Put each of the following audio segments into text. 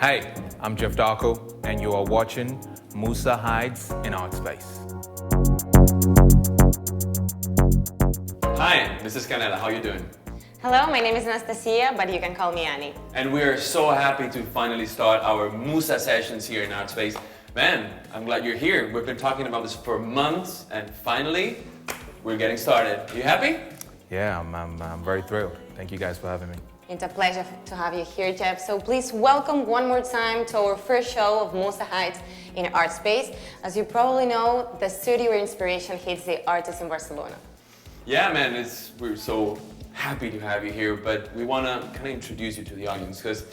Hey, I'm Darko, and you are watching Musa hides in Artspace. Hi, this is Canela. How are you doing? Hello, my name is Anastasia, but you can call me Annie. And we are so happy to finally start our Musa sessions here in Artspace. Man, I'm glad you're here. We've been talking about this for months, and finally, we're getting started. Are you happy? Yeah, I'm very thrilled. Thank you guys for having me. It's a pleasure to have you here, Jeff. So please welcome one more time to our first show of Musa Hides in Artspace. As you probably know, the studio where inspiration hits the artists in Barcelona. Yeah, man, we're so happy to have you here, but we want to kind of introduce you to the audience because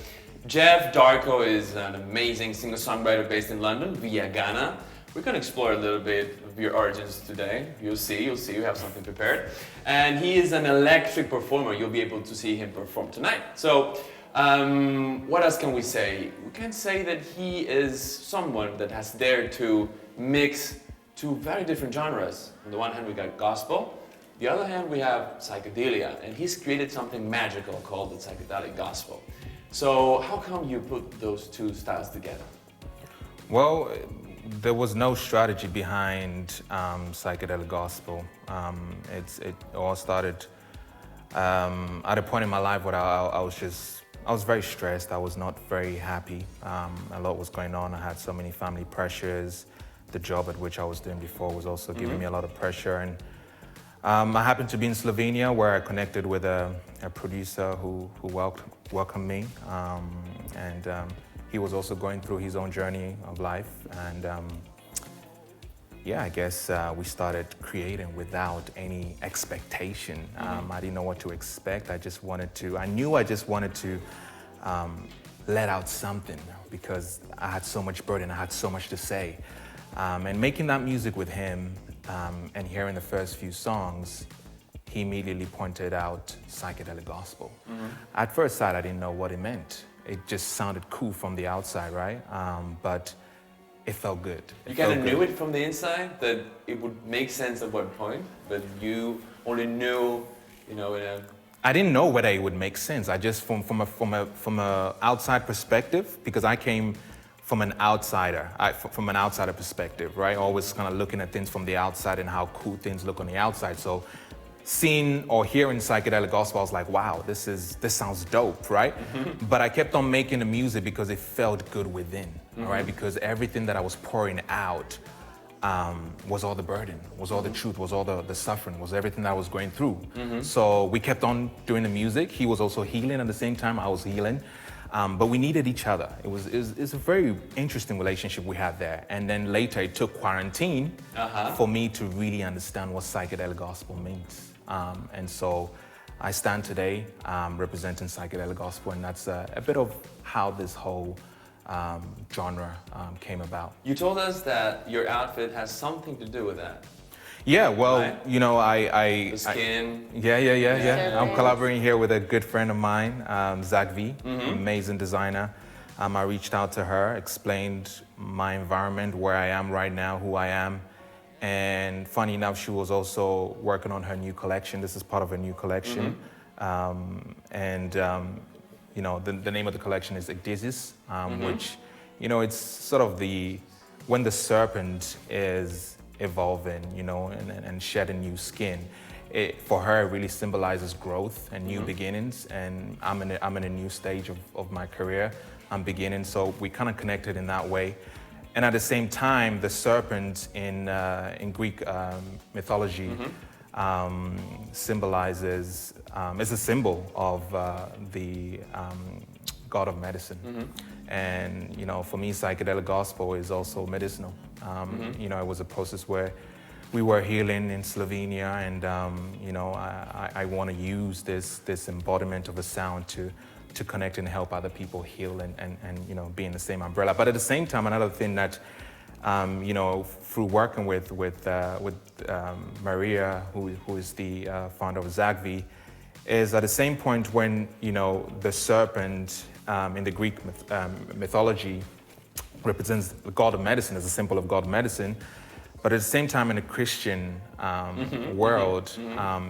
Darko is an amazing singer-songwriter based in London, via Ghana. We're going to explore a little bit of your origins today. You'll see, we have something prepared. And he is an electric performer. You'll be able to see him perform tonight. So, what else can we say? We can say that he is someone that has dared to mix two very different genres. On the one hand, we got gospel. The other hand, we have psychedelia. And he's created something magical called the Psychedelic Gospel. So, how come you put those two styles together? Well, there was no strategy behind Psychedelic Gospel. It all started at a point in my life where I was very stressed. I was not very happy. A lot was going on. I had so many family pressures. The job at which I was doing before was also giving me a lot of pressure. And I happened to be in Slovenia where I connected with a producer who welcomed me. He was also going through his own journey of life, and I guess we started creating without any expectation. I didn't know what to expect. I just wanted to let out something because I had so much burden, I had so much to say. And making that music with him and hearing the first few songs, he immediately pointed out Psychedelic Gospel. At first sight, I didn't know what it meant. It just sounded cool from the outside, right? But it felt good. You kind of knew it from the inside that it would make sense at what point, but you only knew, I didn't know whether it would make sense. I just from a outside perspective, because I came from an outsider perspective, right? Always kind of looking at things from the outside and how cool things look on the outside. So seeing or hearing Psychedelic Gospel, I was like, wow, this sounds dope, right? But I kept on making the music because it felt good within, all right? Because everything that I was pouring out was all the burden, was all the truth, was all the suffering, was everything that I was going through. So we kept on doing the music. He was also healing at the same time I was healing. But we needed each other. It's a very interesting relationship we had there. And then later it took quarantine for me to really understand what Psychedelic Gospel means. And so I stand today representing Psychedelic Gospel, and that's a bit of how this whole genre came about. You told us that your outfit has something to do with that. Yeah, well, right? The skin. Yeah. I'm collaborating here with a good friend of mine, Zach V, amazing designer. I reached out to her, explained my environment, where I am right now, who I am. And funny enough, she was also working on her new collection. This is part of her new collection. The name of the collection is Igdizis, which, it's sort of when the serpent is evolving, and shedding new skin. For her, it really symbolizes growth and new beginnings. And I'm in a new stage of my career. I'm beginning, so we kind of connected in that way. And at the same time, the serpent in Greek mythology symbolizes, is a symbol of the god of medicine. And for me, Psychedelic Gospel is also medicinal. It was a process where we were healing in Slovenia, and I want to use this embodiment of a sound to connect and help other people heal and be in the same umbrella. But at the same time, another thing that through working with Maria, who is the founder of Zagvi, is at the same point when the serpent in the Greek mythology represents the god of medicine, as a symbol of god of medicine, but at the same time in the Christian world,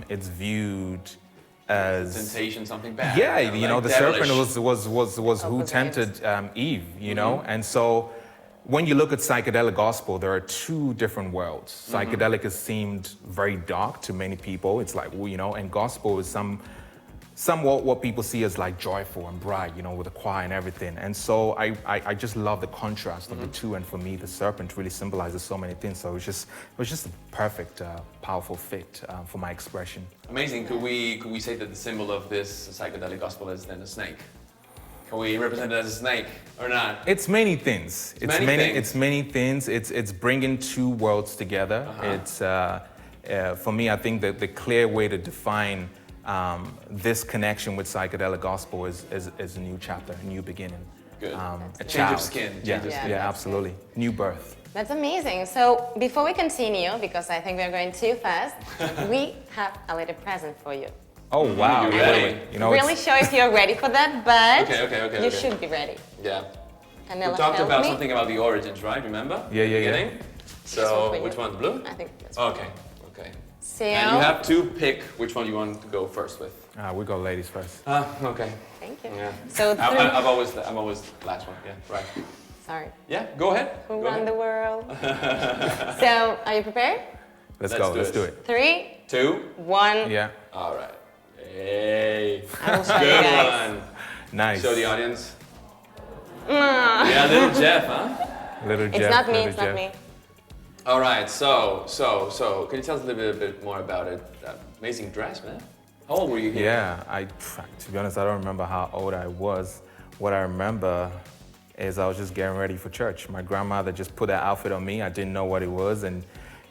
it's viewed as Temptation, something bad. yeah, kind of you know, like the devilish. serpent was who Opposite. tempted Eve, you know, and so when you look at psychedelic gospel, there are two different worlds. Psychedelic is seemed very dark to many people. It's like, well, you know, and gospel is somewhat what people see as like joyful and bright, you know, with the choir and everything. And so I just love the contrast of the two. And for me, the serpent really symbolizes so many things. So it was just a perfect, powerful fit for my expression. Amazing. Could we say that the symbol of this psychedelic gospel is then a snake? Can we represent it as a snake or not? It's many things. It's Many things. It's many things. It's bringing two worlds together. It's for me, I think that the clear way to define this connection with psychedelic gospel is a new chapter, a new beginning. Good. A Change child. of skin. Yeah, Change of skin. yeah, absolutely. New birth. That's amazing. So before we continue, because I think we're going too fast, we have a little present for you. Oh wow! You ready? You know, Really sure if you're ready for that, but Okay, you okay. should be ready. Yeah. Can We Ella talked help about me? something about the origins, right? Remember? Yeah, yeah, yeah. Beginning? This one So for you. which one? The blue? I think this. Okay. Okay. So And you have to pick which one you want to go first with. we go ladies first. Okay. thank you. Yeah. So I'm always the last one. Yeah. Right. sorry. Yeah. Go ahead. Who Go run ahead. the world? So are you prepared? Let's Let's go. do Let's it. do it. 3, 2. 1. Yeah. All right. Hey. I will show you Good guys. one. Nice. Show the audience. Yeah, little Jeff, huh? Little It's Jeff. not me. little It's not Jeff. me. All right. So, can you tell us a little bit more about it? That amazing dress, man. How old were you here? Yeah, to be honest, I don't remember how old I was. What I remember is I was just getting ready for church. My grandmother just put that outfit on me. I didn't know what it was, and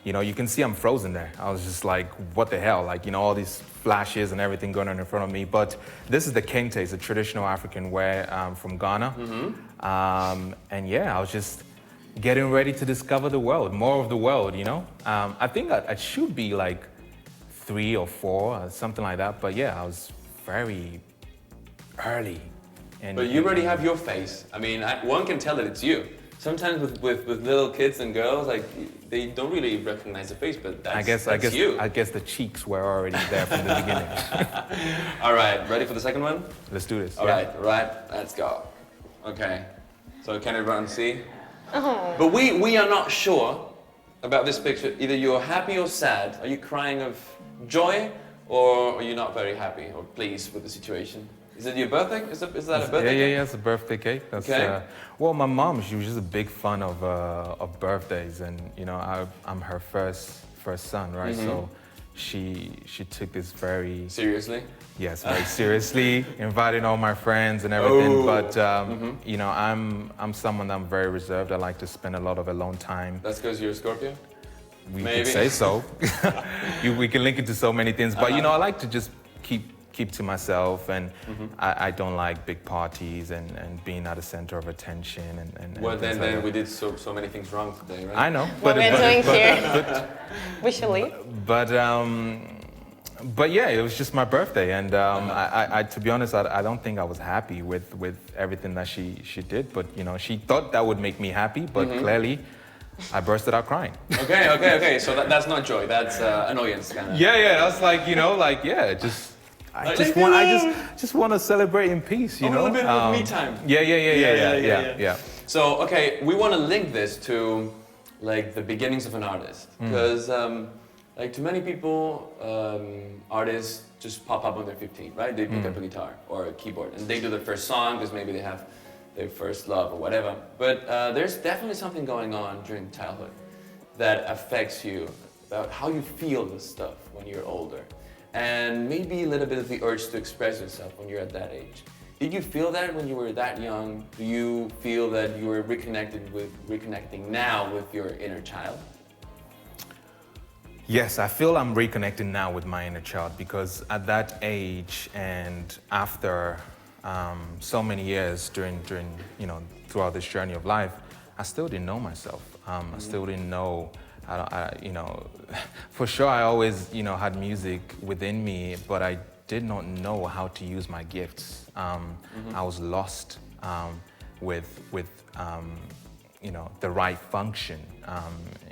you know, you can see I'm frozen there. I was just like, what the hell? Like, you know, all these flashes and everything going on in front of me. But this is the kente, it's a traditional African wear from Ghana. And yeah, I was just getting ready to discover the world, more of the world, you know? I think I should be like 3 or 4, or something like that. But yeah, I was very early. But you already have your face. I mean, one can tell that it's you. Sometimes with little kids and girls, like they don't really recognize the face, but that's you. I guess the cheeks were already there from the beginning. All right, ready for the second one? Let's do this. All yeah. right, let's go. Okay, so can everyone see? But we are not sure about this picture. Either you're happy or sad. Are you crying of joy, or are you not very happy or pleased with the situation? Is it your birthday? Is that a birthday? Yeah, it's a birthday cake. That's, Okay. well, my mom, she was just a big fan of birthdays, and you know, I'm her first son, right? So she took this very Seriously? very seriously, inviting all my friends and everything. Oh. But you know, I'm someone that I'm very reserved. I like to spend a lot of alone time. That's because you're a Scorpio? We Maybe. could say so. We can link it to so many things, but you know, I like to just keep to myself, and I don't like big parties and being at the center of attention and Well, things then like that. we did so many things wrong today, right? I know, What we're doing here. but, We should leave. but yeah, it was just my birthday, and I to be honest, I don't think I was happy with everything that she did, but you know, she thought that would make me happy, but clearly I bursted out crying. Okay. So that's not joy. That's annoyance, kind of. Yeah, that's like, you know, like, yeah, I just want to celebrate in peace, you A know. little bit of me time. Yeah. So okay, we want to link this to like the beginnings of an artist, because like to many people, artists just pop up when they're 15, right? They pick up a guitar or a keyboard and they do their first song because maybe they have their first love or whatever. But there's definitely something going on during childhood that affects you about how you feel this stuff when you're older. And maybe a little bit of the urge to express yourself when you're at that age. Did you feel that when you were that young? Do you feel that you were reconnecting now with your inner child? Yes, I feel I'm reconnecting now with my inner child, because at that age and after so many years during you know, throughout this journey of life, I still didn't know myself. I still didn't know. You know, for sure I always, you know, had music within me, but I did not know how to use my gifts. I was lost with you know, the right function,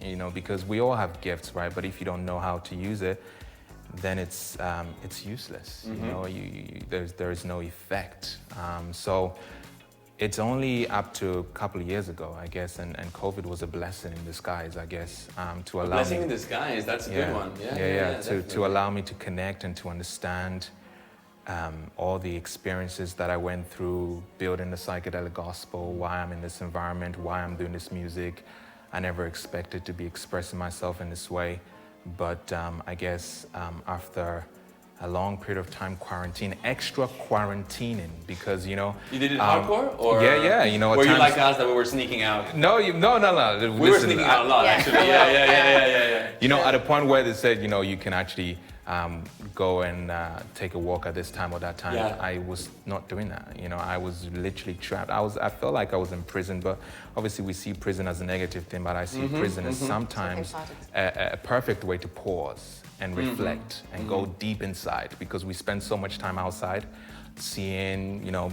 you know, because we all have gifts, right? But if you don't know how to use it, then it's useless. You know, there is no effect. So it's only up to a couple of years ago, I guess, and COVID was a blessing in disguise, I guess, to allow blessing me, in disguise, that's a good one. to allow me to connect and to understand all the experiences that I went through building the psychedelic gospel, why I'm in this environment, why I'm doing this music. I never expected to be expressing myself in this way, but I guess after a long period of time extra quarantining, because you did it hardcore, or you know, were you like us that we were sneaking out? No. We were sneaking out a lot, actually. Yeah. You know, at a point where they said, you know, you can actually go and take a walk at this time or that time. I was not doing that. You know, I was literally trapped. I felt like I was in prison, but obviously we see prison as a negative thing, but I see prison as sometimes a perfect way to pause and reflect and go deep inside, because we spend so much time outside seeing, you know,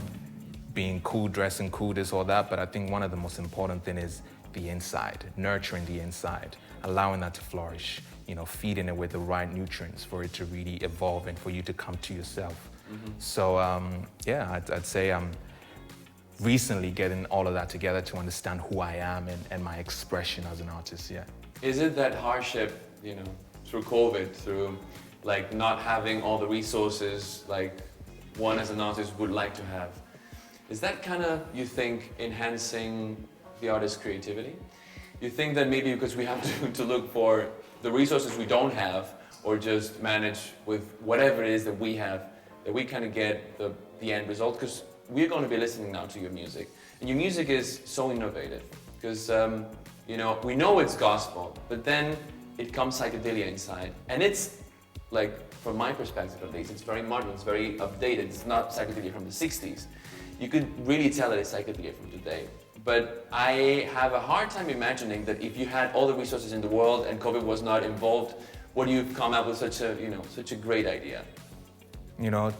being cool, dressing cool, this or that, but I think one of the most important thing is the inside, nurturing the inside, allowing that to flourish, you know, feeding it with the right nutrients for it to really evolve and for you to come to yourself. So I'd say I'm recently getting all of that together to understand who I am and my expression as an artist. Is it that hardship, you know, through COVID, through like not having all the resources like one as an artist would like to have, is that kind of, you think, enhancing the artist's creativity? You think that maybe because we have to look for the resources we don't have, or just manage with whatever it is that we have, that we kind of get the end result? Because we're going to be listening now to your music, and your music is so innovative, because you know, we know it's gospel, but then it comes psychedelia inside, and it's like, from my perspective at least, it's very modern, it's very updated. It's not psychedelia from the 60s. You could really tell that it's psychedelia from today. But I have a hard time imagining that if you had all the resources in the world and COVID was not involved, would you come up with such a great idea? You know,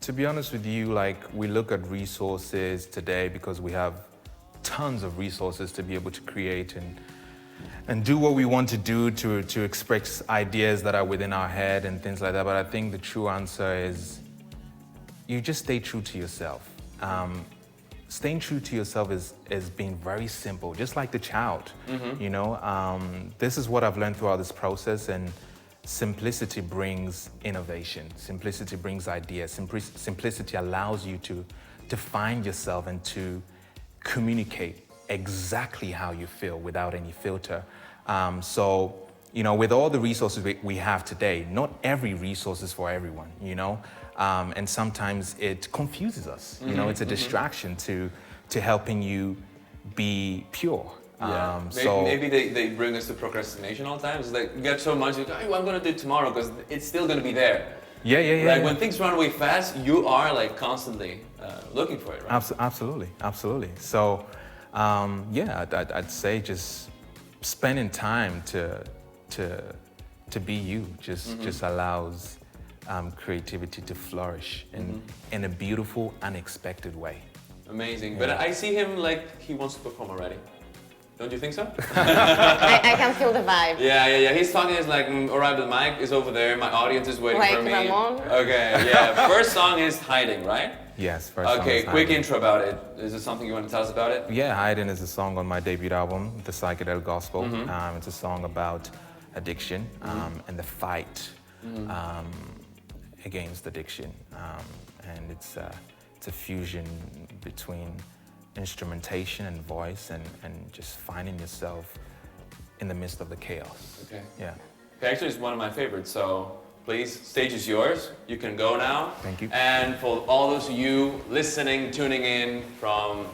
to be honest with you, like, we look at resources today because we have tons of resources to be able to create and do what we want to do to express ideas that are within our head and things like that. But I think the true answer is you just stay true to yourself. Staying true to yourself is being very simple, just like the child. You know, this is what I've learned throughout this process, and simplicity brings innovation. Simplicity brings ideas. Simplicity allows you to find yourself and to communicate exactly how you feel without any filter. So, you know, with all the resources we have today, not every resource is for everyone, you know? And sometimes it confuses us. You know, it's a distraction to helping you be pure. Maybe they bring us to procrastination all the time. It's like, you get so much, like, oh, I'm gonna do it tomorrow because it's still gonna be there. Like when things run away fast, you are like constantly looking for it, right? Absolutely. So, I'd say just spending time to be you just allows creativity to flourish in a beautiful, unexpected way. Amazing. Yeah. But I see him like he wants to perform already. Don't you think so? I can feel the vibe. Yeah. He's talking, he's like, all right, the mic is over there, my audience is waiting for me. Ramon. Okay, yeah. First song is Hiding, right? Yes, first song Okay, is quick Hiding. intro about it. Is there something you want to tell us about it? Yeah, Hiding is a song on my debut album, The Psychedelic Gospel. It's a song about addiction and the fight against addiction. And it's a fusion between instrumentation and voice and just finding yourself in the midst of the chaos. Okay. Yeah. Okay, actually, it's one of my favorites, so please, stage is yours. You can go now. Thank you. And for all those of you listening, tuning in from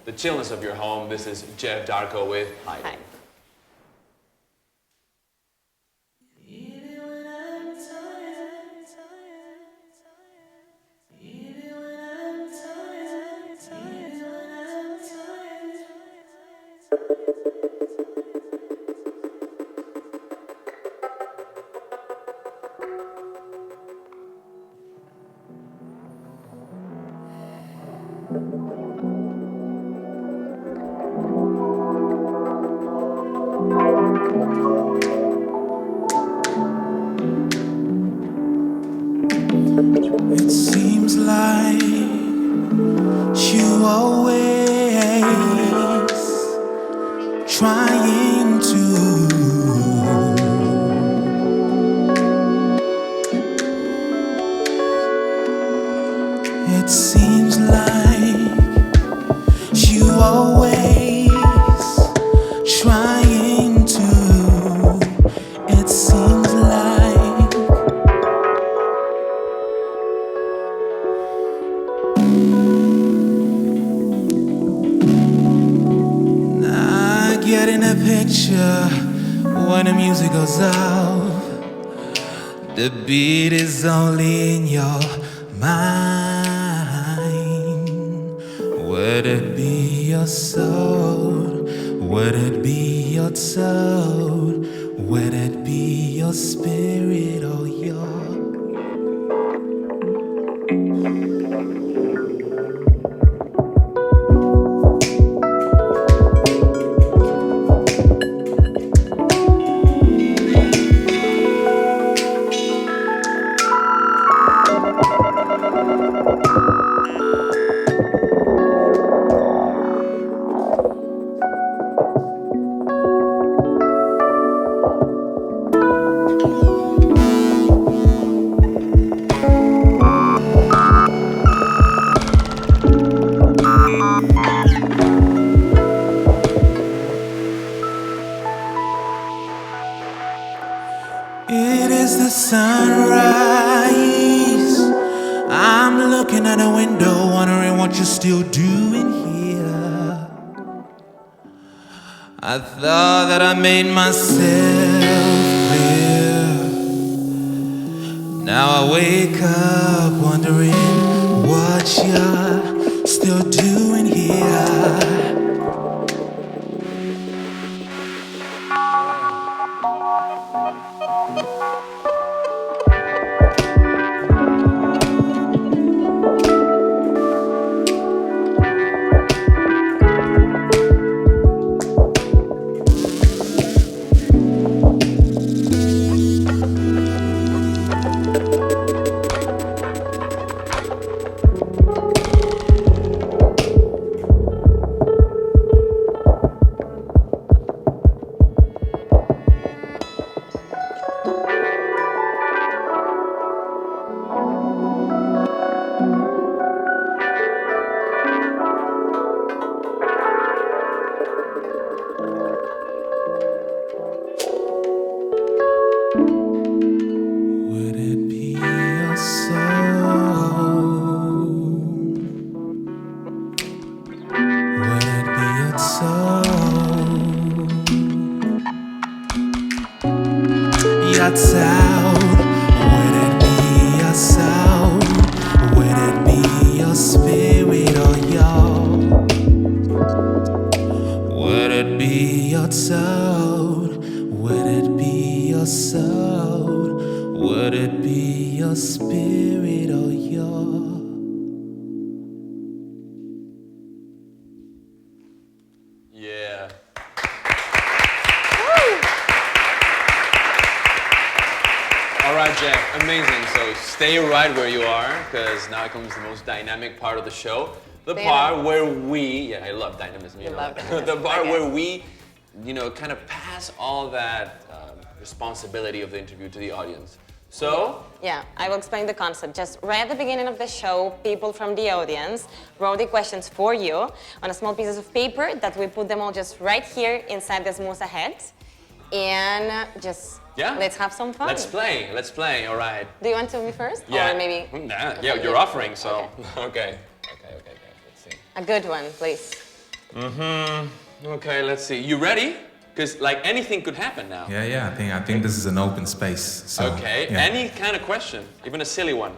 the chillness of your home, this is Jeff Darko with Hiding. Hi. always trying to, it seems like. Not getting a picture when the music goes off. The beat is only in your mind. Would it be your soul? Would it be your soul? Would it be your spirit or your... It is the sunrise. I'm looking at a window, wondering what you're still doing here. I thought that I made myself clear. Now I wake up wondering what you're still doing here. Now comes the most dynamic part of the show, the part where we, I love dynamism, you know, the part where we, kind of pass all that responsibility of the interview to the audience. So? Yeah, I will explain the concept. Just right at the beginning of the show, people from the audience wrote the questions for you on a small pieces of paper that we put them all just right here inside this Musa head. And just let's have some fun. Let's play, all right. Do you want to be first? Yeah. Or maybe? Yeah, you're offering, so. Okay, let's see. A good one, please. Okay, let's see. You ready? Because like anything could happen now. Yeah. I think this is an open space. So, okay. Yeah. Any kind of question, even a silly one,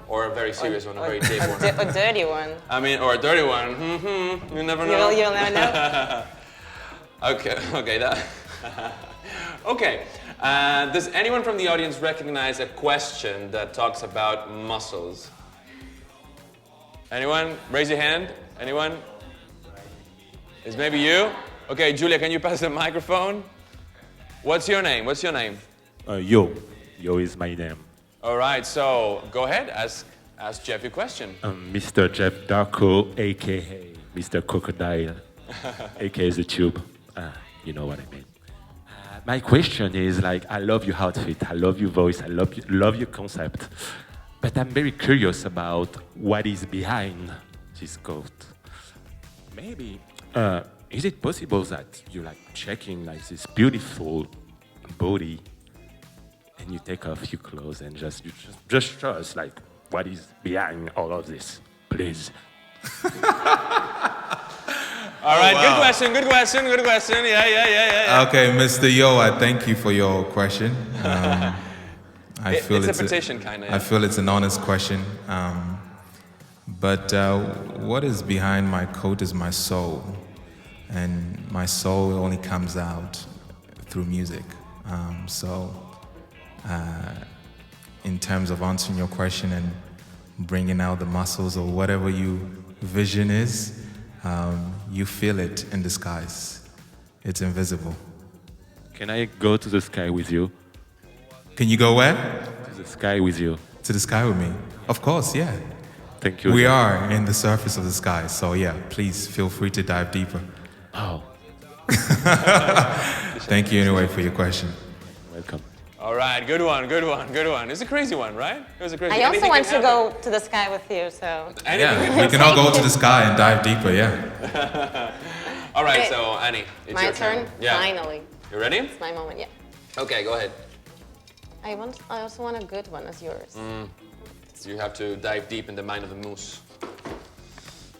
or a very serious one, a very deep one. A dirty one. I mean, or a dirty one. You never know. You'll never know. Okay. Okay. Does anyone from the audience recognize a question that talks about muscles? Anyone? Raise your hand. Anyone? Is maybe you? Okay, Julia, can you pass the microphone? What's your name? Yo is my name. All right, so go ahead, ask Jeff your question. Mr. Jeff Darko, aka Mr. Crocodile, aka the Tube. You know what I mean. My question is I love your outfit, I love your voice, I love your concept, but I'm very curious about what is behind this coat. maybe is it possible that you like checking like this beautiful body and you take off your clothes and just show us like what is behind all of this, please? All right, good question. Yeah. Okay, Mr. Yo, I thank you for your question. I feel it's a petition, kind of. I feel it's an honest question. But what is behind my coat is my soul. And my soul only comes out through music. In terms of answering your question and bringing out the muscles or whatever your vision is, you feel it in the skies. It's invisible. Can I go to the sky with you? Can you go where? To the sky with you. To the sky with me? Of course, yeah. Thank you. We are in the surface of the sky, so yeah, please feel free to dive deeper. Oh. Thank you anyway for your question. Welcome. All right, good one. It's a crazy one, right? It was a crazy. I also Anything want can to happen. go to the sky with you, so. Yeah, we can all go to the sky and dive deeper, yeah. All right, Okay. so Annie, it's My your turn? Yeah. Finally. You ready? It's my moment, yeah. Okay, go ahead. I also want a good one as yours. So you have to dive deep in the mind of the moose.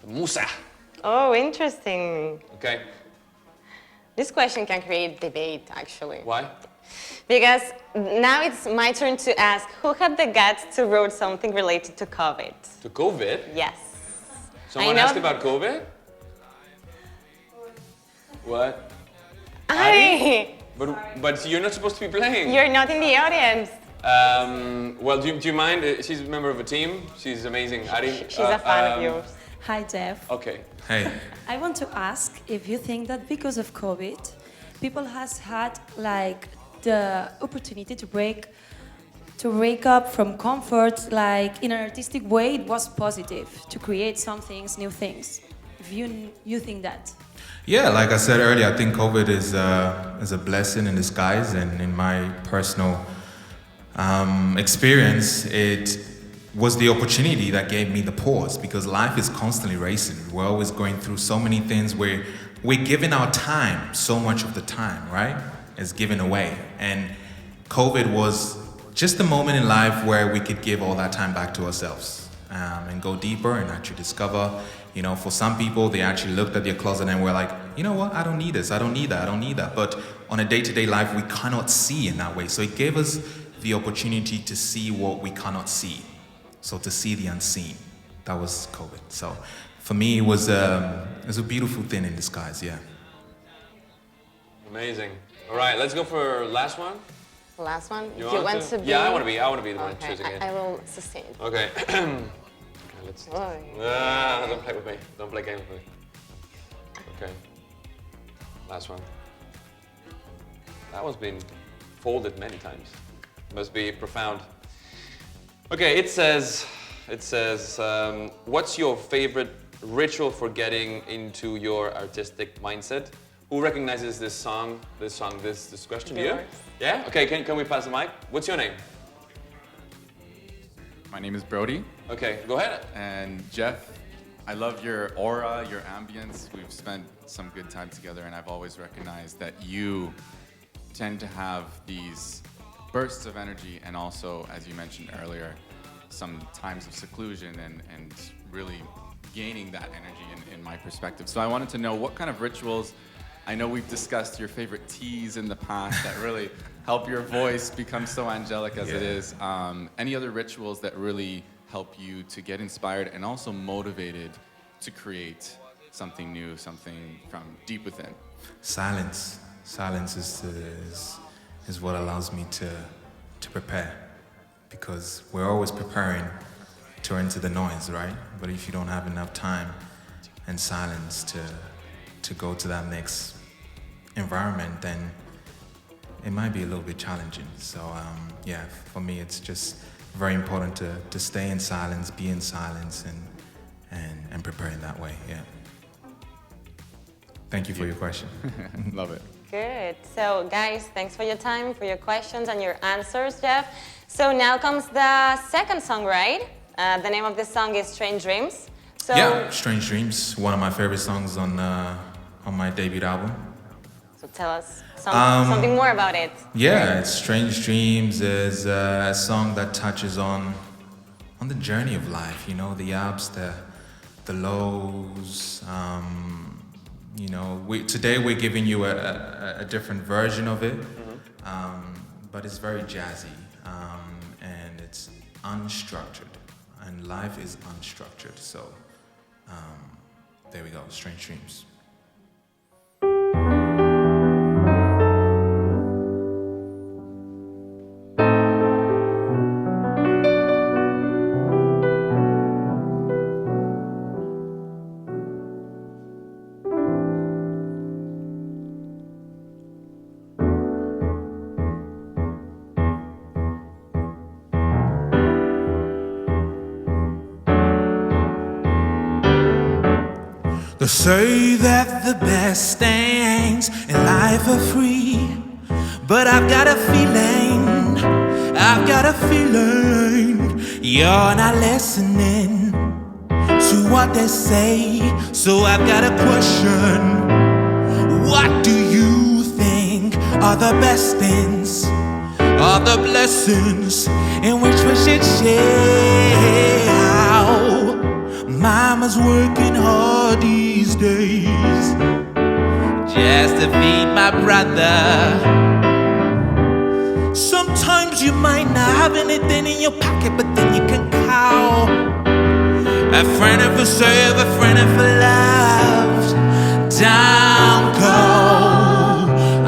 The Musa. Oh, interesting. Okay. This question can create debate, actually. Why? Because now it's my turn to ask, who had the guts to write something related to COVID? To COVID? Yes. Someone I know- asked about COVID? What? Ari, But you're not supposed to be playing. you're not in the audience. Well, do you mind? She's a member of a team. She's amazing. Ari, She's a fan of yours. Hi, Jeff. Okay. Hey, I want to ask if you think that because of COVID, people has had like the opportunity to break up from comfort, like in an artistic way, it was positive to create some things, new things. If you think that. yeah, like I said earlier, I think COVID is a blessing in disguise, and in my personal experience, it was the opportunity that gave me the pause, because life is constantly racing. We're always going through so many things where we're giving our time, so much of the time, right? Is given away. And COVID was just a moment in life where we could give all that time back to ourselves and go deeper and actually discover, you know, for some people, they actually looked at their closet and were like, you know what, I don't need this, I don't need that, I don't need that. But on a day-to-day life, we cannot see in that way. So it gave us the opportunity to see what we cannot see. So to see the unseen, that was COVID. So for me, it was a beautiful thing in disguise, yeah. Amazing. All right, let's go for last one. Last one. You If you want want to be. Yeah, I want to be the one Okay, choosing it. I will sustain. Okay. Okay, let's. Oh. Don't play with me. Don't play games with me. Okay. Last one. That one's been folded many times. Must be profound. Okay, it says, what's your favorite ritual for getting into your artistic mindset? Who recognizes this song, this question? You? Yours. Yeah? Okay, can we pass the mic? What's your name? My name is Brody, Okay, go ahead. and Jeff, I love your aura, your ambience. We've spent some good time together, and I've always recognized that you tend to have these bursts of energy, and also, as you mentioned earlier, some times of seclusion and really gaining that energy in my perspective. So I wanted to know what kind of rituals. I know we've discussed your favorite teas in the past that really help your voice become so angelic as it is. Any other rituals that really help you to get inspired and also motivated to create something new, something from deep within? Silence. Silence is what allows me to prepare, because we're always preparing to enter the noise, right? But if you don't have enough time and silence to go to that next environment, then it might be a little bit challenging. So yeah, for me, it's just very important to stay in silence, be in silence, and prepare in that way. Yeah. Thank you for your question. Love it. Good. So, guys, thanks for your time, for your questions and your answers, Jeff. So now comes the second song, right? The name of this song is Strange Dreams. So, Yeah, Strange Dreams, one of my favorite songs on my debut album. so tell us something more about it. Yeah, it's Strange Dreams is a song that touches on the journey of life, you know, the ups, the lows. You know, today we're giving you a different version of it, but it's very jazzy, and it's unstructured, and life is unstructured. So there we go, Strange Dreams. They say that the best things in life are free, but I've got a feeling you're not listening to what they say. So I've got a question. What do you think are the best things, are the blessings in which we should share? Mama's working hard these days just to feed my brother. Sometimes you might not have anything in your pocket, but then you can call a friend if you serve, a friend if you loved. Don't go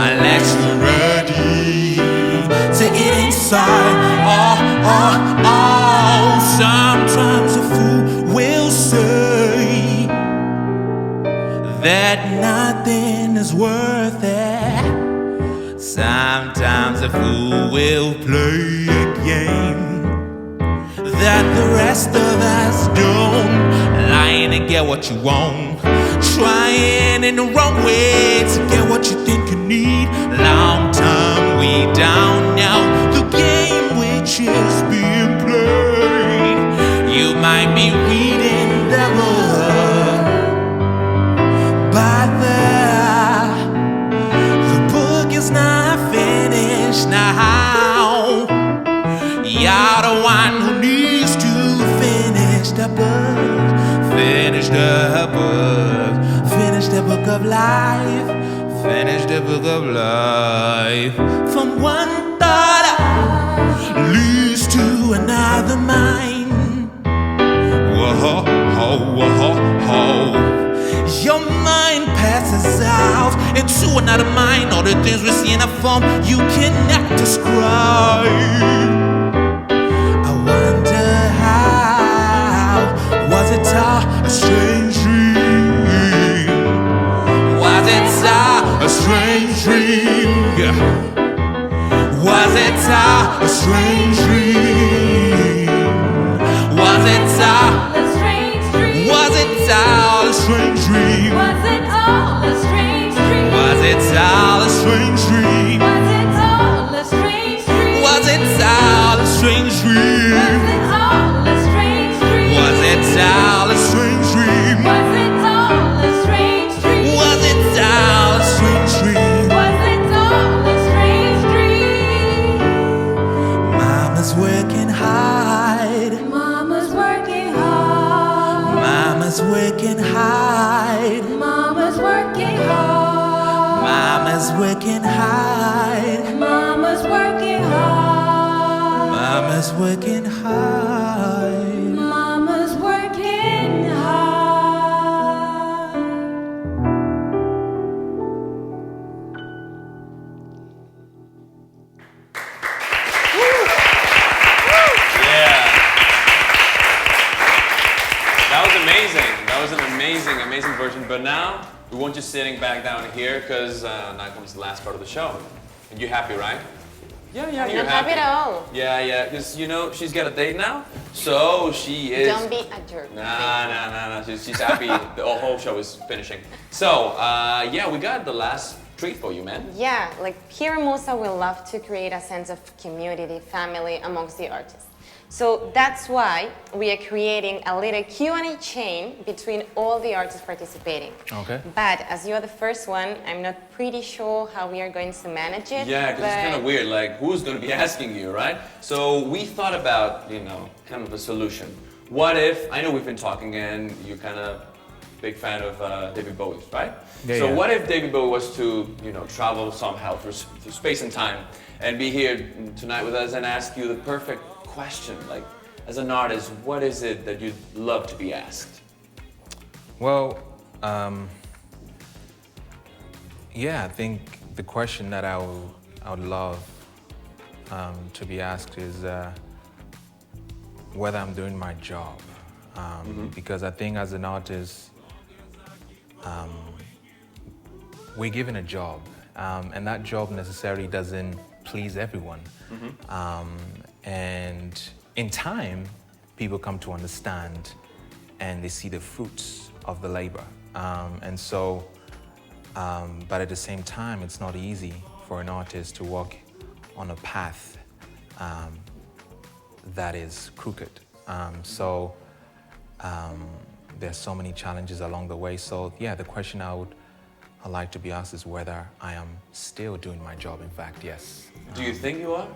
unless you're ready to get inside. Sometimes a fool will say that nothing is worth it. Sometimes a fool will play a game that the rest of us don't. Lying to get what you want, trying in the wrong way to get what you think you need. Long time we don't know the game which is being played. You might be reading the book, but the book is not finished now. You're the one who needs to finish the book. Finish the book. Finish the book of life. Finish the book of life. From one thought leads to another mind. Whoa, your mind passes out into another mind. All the things we see in a form you cannot describe. I wonder how, was it all a strange dream? Was it all a strange dream? Was it all a strange dream? Was it all a strange dream? Was it all a strange dream? Was it all a strange dream? Was it all a strange dream? Was it all a strange dream? Was it all a strange dream? Was it all a strange dream? Was it all a strange dream? Was it all a strange dream? Mama's working hard. Mama's working hard. Mama's working hard. Mama's working hard. Mama's working hard. Mama's working hard. Mama's working hard. Mama's working hard. That was amazing. That was an amazing version. But now we want you sitting back down here because now comes the last part of the show. And you happy, right? Yeah, you're Not happy at all. Yeah, because you know she's got a date now, so she is. Don't be a jerk. Nah. She's happy. The whole show is finishing. So yeah, we got the last treat for you, man. Yeah, like here in Musa, we love to create a sense of community, family amongst the artists. So that's why we are creating a little Q&A chain between all the artists participating. Okay. But as you're the first one, I'm not pretty sure how we are going to manage it. Yeah, because it's kind of weird, like who's going to be asking you, right? So we thought about, kind of a solution. What if, I know we've been talking and you're kind of big fan of David Bowie, right? Yeah, so yeah. what if David Bowie was to, travel somehow through space and time and be here tonight with us and ask you the perfect question, like as an artist, what is it that you'd love to be asked? Well, I think the question that I would love to be asked is whether I'm doing my job. Because I think as an artist, we're given a job, and that job necessarily doesn't please everyone. And in time, people come to understand and they see the fruits of the labor. But at the same time, it's not easy for an artist to walk on a path that is crooked. There's so many challenges along the way. So yeah, the question I'd like to be asked is whether I am still doing my job. In fact, yes. Do you think you are?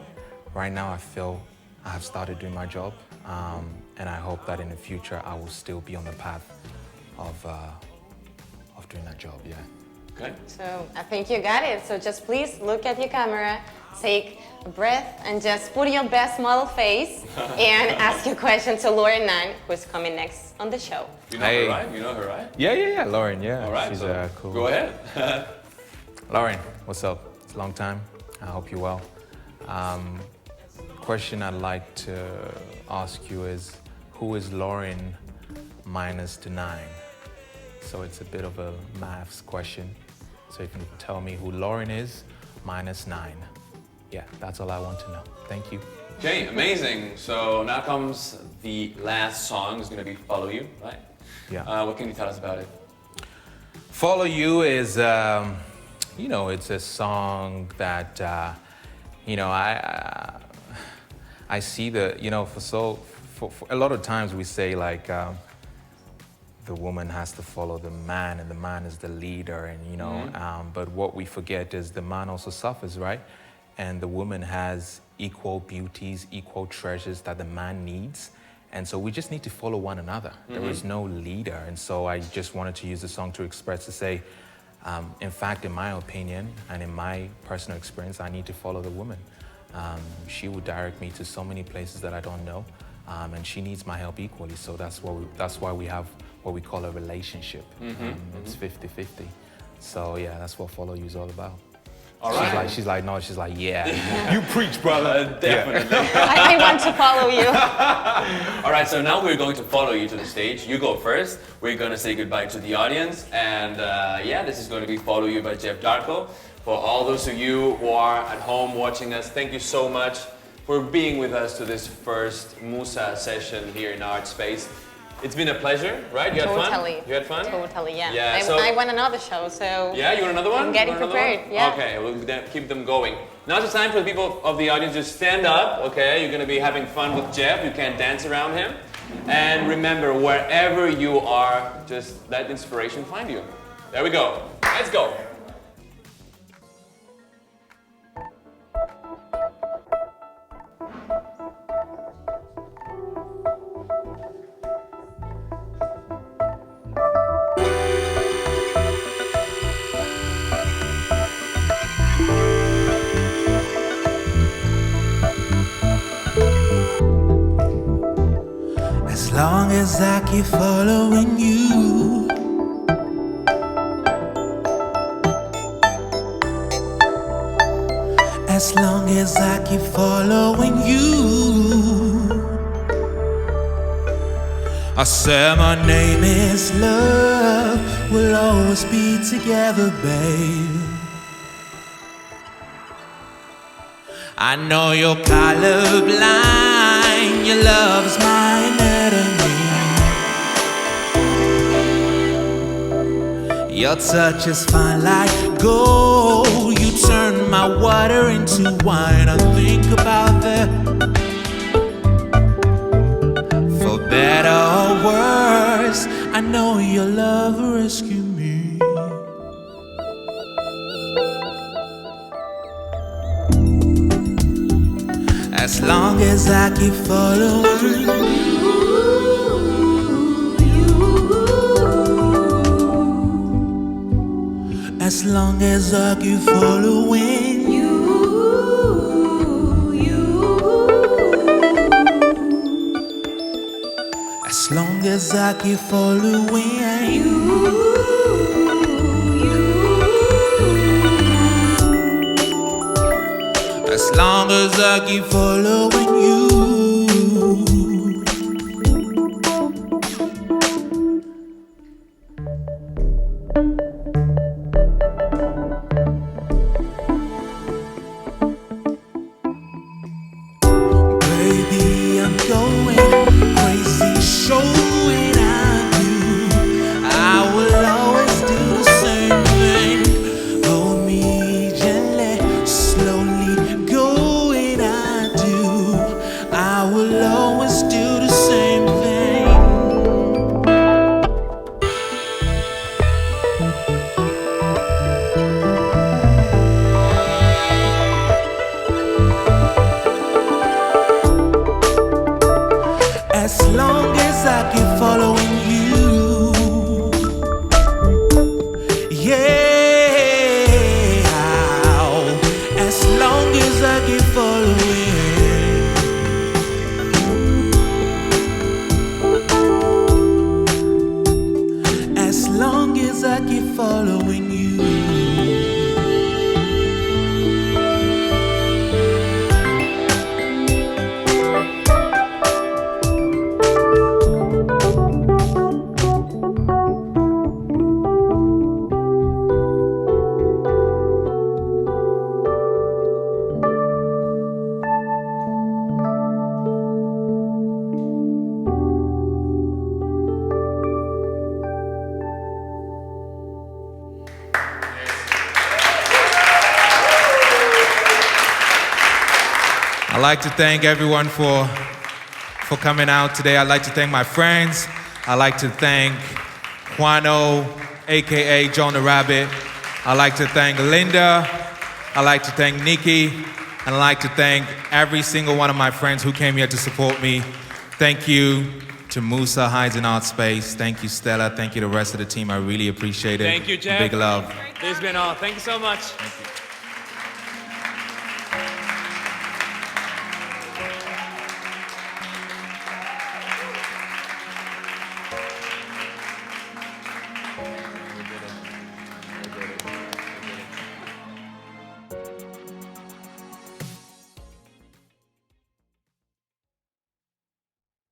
Right now, I feel I have started doing my job, and I hope that in the future I will still be on the path of doing that job. Yeah. Okay. So I think you got it. So just please look at your camera, take a breath, and just put your best model face and ask your question to Lauren Nunn, who's coming next on the show. You know her, right? You know her, right? Yeah, Lauren, yeah. All right, She's so cool. go ahead. Lauren, what's up? It's a long time. I hope you're well. Question I'd like to ask you is, who is Lauren minus the 9? So it's a bit of a maths question. So if you can tell me who Lauren is minus 9. Yeah, that's all I want to know. Thank you. Okay, amazing. So now comes the last song. It's going to be Follow You, right? Yeah. What can you tell us about it? Follow You is, it's a song that, I see for a lot of times we say like, the woman has to follow the man and the man is the leader, and but what we forget is the man also suffers, right? And the woman has equal beauties, equal treasures that the man needs. And so we just need to follow one another. There is no leader. And so I just wanted to use the song to express, to say, in fact, in my opinion and in my personal experience, I need to follow the woman. She would direct me to so many places that I don't know. And she needs my help equally. So that's why we have what we call a relationship. It's 50-50. So yeah, that's what Follow You is all about. All right. She's like, yeah. You preach, brother. Definitely. I want to follow you. All right, so now we're going to follow you to the stage. You go first. We're going to say goodbye to the audience. And this is going to be Follow You by Jeff Darko. For all those of you who are at home watching us, thank you so much for being with us to this first Musa session here in Artspace. It's been a pleasure, right? You had fun? You had fun? Totally, yeah. Yeah, I want another show, so... Yeah, you want another one? I'm getting prepared, yeah. Okay, we'll keep them going. Now it's time for the people of the audience to stand up, okay? You're going to be having fun with Jeff. You can't dance around him. And remember, wherever you are, just let inspiration find you. There we go. Let's go. As long as I keep following you, as long as I keep following you, I say my name is love, we'll always be together, babe. I know you're colorblind, your love is my enemy. Your touch is fine like gold, you turn my water into wine. I think about that better or worse, I know your love will rescue me. As long as I keep following as long as I keep following as long as I keep following as long as I keep following you. Baby, I'm going crazy, showing I do. I will always do the same thing. Hold me gently, slowly going I do. I will always do the same thing. As long as I keep following you, yeah. As long as I keep following, as long as I keep following you. I'd like to thank everyone for coming out today. I'd like to thank my friends. I'd like to thank Juano, aka John the Rabbit. I'd like to thank Linda. I'd like to thank Nikki. And I'd like to thank every single one of my friends who came here to support me. Thank you to Musa, Haze, and Artspace. Thank you, Stella. Thank you to the rest of the team. I really appreciate it. Thank you, Jeff. Big love. This has been all. Thank you so much. Thank you.